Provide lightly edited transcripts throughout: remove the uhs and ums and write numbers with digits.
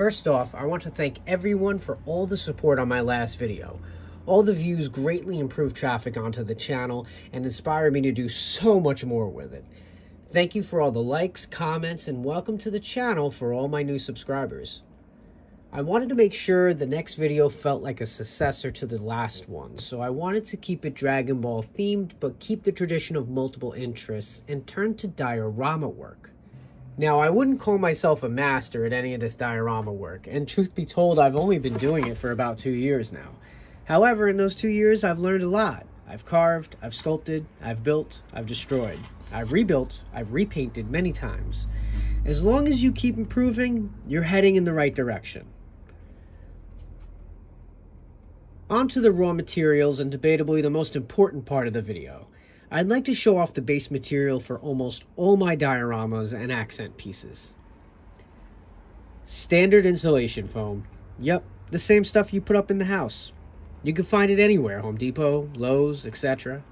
First off, I want to thank everyone for all the support on my last video. All the views greatly improved traffic onto the channel and inspired me to do so much more with it. Thank you for all the likes, comments, and welcome to the channel for all my new subscribers. I wanted to make sure the next video felt like a successor to the last one, so I wanted to keep it Dragon Ball themed, but keep the tradition of multiple interests and turn to diorama work. Now, I wouldn't call myself a master at any of this diorama work, and truth be told, I've only been doing it for about 2 years now. However, in those 2 years, I've learned a lot. I've carved, I've sculpted, I've built, I've destroyed. I've rebuilt, I've repainted many times. As long as you keep improving, you're heading in the right direction. On to the raw materials and debatably the most important part of the video. I'd like to show off the base material for almost all my dioramas and accent pieces. Standard insulation foam. Yep, the same stuff you put up in the house. You can find it anywhere, Home Depot, Lowe's, etc.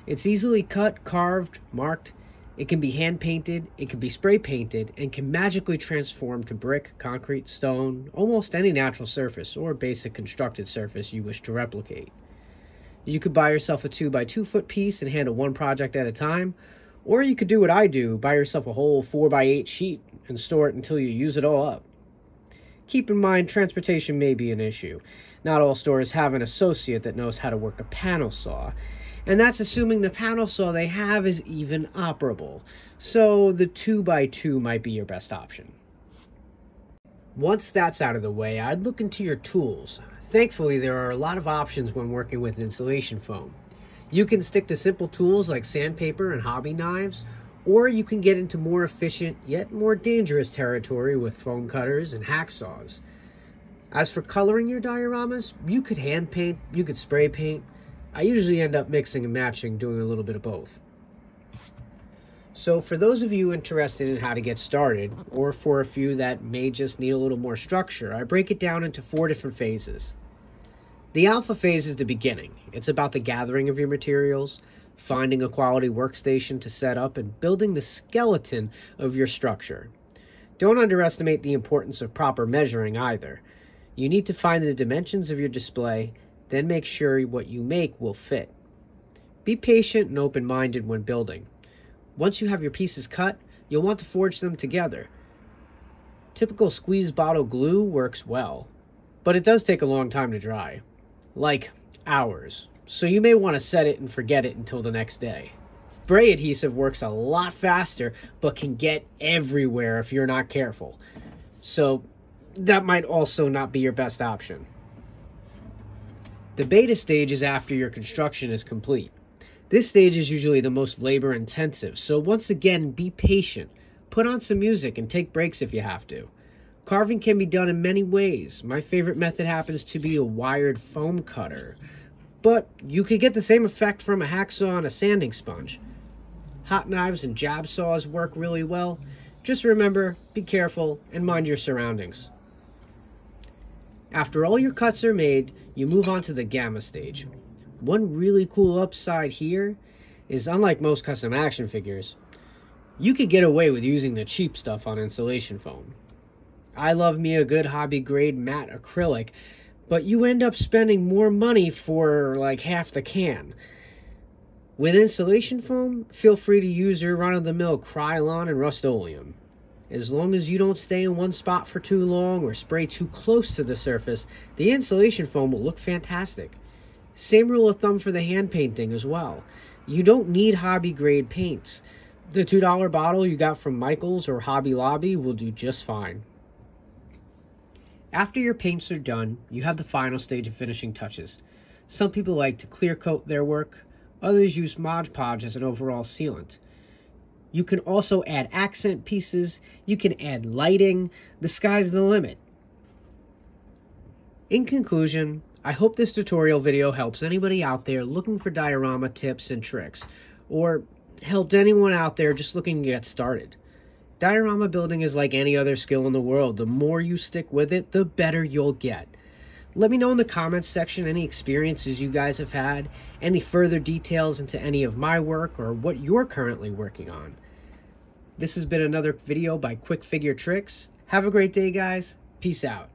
It's easily cut, carved, marked. It can be hand painted, it can be spray painted, and can magically transform to brick, concrete, stone, almost any natural surface or basic constructed surface you wish to replicate. You could buy yourself a 2x2 foot piece and handle one project at a time, or you could do what I do, buy yourself a whole 4x8 sheet and store it until you use it all up. Keep in mind, transportation may be an issue. Not all stores have an associate that knows how to work a panel saw, and that's assuming the panel saw they have is even operable, so the 2x2 might be your best option. Once that's out of the way, I'd look into your tools. Thankfully, there are a lot of options when working with insulation foam. You can stick to simple tools like sandpaper and hobby knives, or you can get into more efficient yet more dangerous territory with foam cutters and hacksaws. As for coloring your dioramas, you could hand paint, you could spray paint. I usually end up mixing and matching, doing a little bit of both. So for those of you interested in how to get started, or for a few that may just need a little more structure, I break it down into 4 different phases. The alpha phase is the beginning. It's about the gathering of your materials, finding a quality workstation to set up, and building the skeleton of your structure. Don't underestimate the importance of proper measuring either. You need to find the dimensions of your display, then make sure what you make will fit. Be patient and open-minded when building. Once you have your pieces cut, you'll want to forge them together. Typical squeeze bottle glue works well, but it does take a long time to dry. Like hours. So you may want to set it and forget it until the next day. Spray adhesive works a lot faster, but can get everywhere if you're not careful. So that might also not be your best option. The beta stage is after your construction is complete. This stage is usually the most labor intensive, so once again, be patient. Put on some music and take breaks if you have to. Carving can be done in many ways. My favorite method happens to be a wired foam cutter, but you could get the same effect from a hacksaw and a sanding sponge. Hot knives and jab saws work really well. Just remember, be careful and mind your surroundings. After all your cuts are made, you move on to the gamma stage. One really cool upside here is, unlike most custom action figures, you could get away with using the cheap stuff on insulation foam. I love me a good hobby grade matte acrylic, but you end up spending more money for like half the can. With insulation foam, feel free to use your run-of-the-mill Krylon and Rust-Oleum. As long as you don't stay in one spot for too long or spray too close to the surface, the insulation foam will look fantastic. Same rule of thumb for the hand painting as well. You don't need hobby grade paints. The $2 bottle you got from Michael's or Hobby Lobby will do just fine. After your paints are done, you have the final stage of finishing touches. Some people like to clear coat their work, others use Mod Podge as an overall sealant. You can also add accent pieces, you can add lighting, the sky's the limit. In conclusion, I hope this tutorial video helps anybody out there looking for diorama tips and tricks, or helped anyone out there just looking to get started. Diorama building is like any other skill in the world. The more you stick with it, the better you'll get. Let me know in the comments section any experiences you guys have had, any further details into any of my work, or what you're currently working on. This has been another video by Quick Figure Tricks. Have a great day, guys. Peace out.